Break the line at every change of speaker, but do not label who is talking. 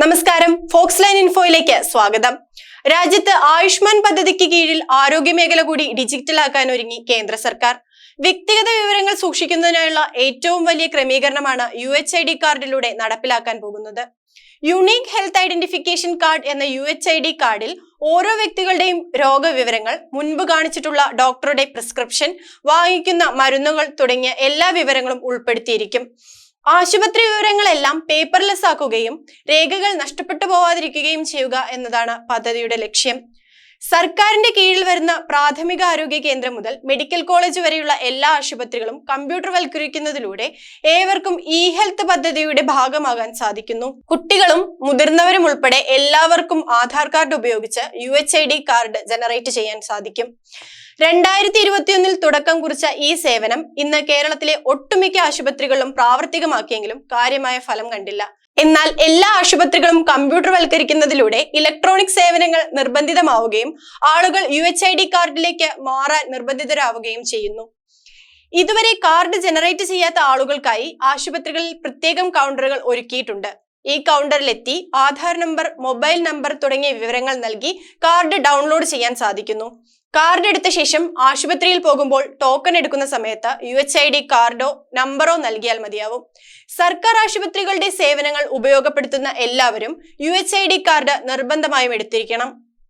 നമസ്കാരം, Fox line ഇൻഫോയിലേക്ക് സ്വാഗതം. രാജ്യത്ത് ആയുഷ്മാൻ പദ്ധതിക്ക് കീഴിൽ ആരോഗ്യമേഖല കൂടി ഡിജിറ്റലാക്കാൻ ഒരുങ്ങി കേന്ദ്ര സർക്കാർ. വ്യക്തിഗത വിവരങ്ങൾ സൂക്ഷിക്കുന്നതിനായുള്ള ഏറ്റവും വലിയ ക്രമീകരണമാണ് UHID കാർഡിലൂടെ നടപ്പിലാക്കാൻ പോകുന്നത്. യുണീക് ഹെൽത്ത് ഐഡന്റിഫിക്കേഷൻ കാർഡ് എന്ന UHID കാർഡിൽ ഓരോ വ്യക്തികളുടെയും രോഗവിവരങ്ങൾ, മുൻപ് കാണിച്ചിട്ടുള്ള ഡോക്ടറുടെ പ്രിസ്ക്രിപ്ഷൻ, വാങ്ങിക്കുന്ന മരുന്നുകൾ തുടങ്ങിയ എല്ലാ വിവരങ്ങളും ഉൾപ്പെടുത്തിയിരിക്കും. ആശുപത്രി വിവരങ്ങളെല്ലാം പേപ്പർലെസ് ആക്കുകയും രേഖകൾ നഷ്ടപ്പെട്ടു പോവാതിരിക്കുകയും ചെയ്യുക എന്നതാണ് പദ്ധതിയുടെ ലക്ഷ്യം. സർക്കാരിന്റെ കീഴിൽ വരുന്ന പ്രാഥമിക ആരോഗ്യ കേന്ദ്രം മുതൽ മെഡിക്കൽ കോളേജ് വരെയുള്ള എല്ലാ ആശുപത്രികളും കമ്പ്യൂട്ടർവൽക്കരിക്കുന്നതിലൂടെ ഏവർക്കും ഹെൽത്ത് പദ്ധതിയുടെ ഭാഗമാകാൻ സാധിക്കുന്നു. കുട്ടികളും മുതിർന്നവരും ഉൾപ്പെടെ എല്ലാവർക്കും ആധാർ കാർഡ് ഉപയോഗിച്ച് UHID കാർഡ് ജനറേറ്റ് ചെയ്യാൻ സാധിക്കും. 2021 തുടക്കം കുറിച്ച ഈ സേവനം ഇന്ന് കേരളത്തിലെ ഒട്ടുമിക്ക ആശുപത്രികളിലും പ്രാവർത്തികമാക്കിയെങ്കിലും കാര്യമായ ഫലം കണ്ടില്ല. എന്നാൽ എല്ലാ ആശുപത്രികളും കമ്പ്യൂട്ടർവൽക്കരിക്കുന്നതിലൂടെ ഇലക്ട്രോണിക് സേവനങ്ങൾ നിർബന്ധിതമാവുകയും ആളുകൾ UHID കാർഡിലേക്ക് മാറാൻ നിർബന്ധിതരാവുകയും ചെയ്യുന്നു. ഇതുവരെ കാർഡ് ജനറേറ്റ് ചെയ്യാത്ത ആളുകൾക്കായി ആശുപത്രികളിൽ പ്രത്യേകം കൗണ്ടറുകൾ ഒരുക്കിയിട്ടുണ്ട്. ഈ കൗണ്ടറിലെത്തി ആധാർ നമ്പർ, മൊബൈൽ നമ്പർ തുടങ്ങിയ വിവരങ്ങൾ നൽകി കാർഡ് ഡൗൺലോഡ് ചെയ്യാൻ സാധിക്കുന്നു. കാർഡ് എടുത്ത ശേഷം ആശുപത്രിയിൽ പോകുമ്പോൾ ടോക്കൺ എടുക്കുന്ന സമയത്ത് UHID കാർഡോ നമ്പറോ നൽകിയാൽ മതിയാവും. സർക്കാർ ആശുപത്രികളുടെ സേവനങ്ങൾ ഉപയോഗപ്പെടുത്തുന്ന എല്ലാവരും UHID കാർഡ് നിർബന്ധമായും എടുത്തിരിക്കണം.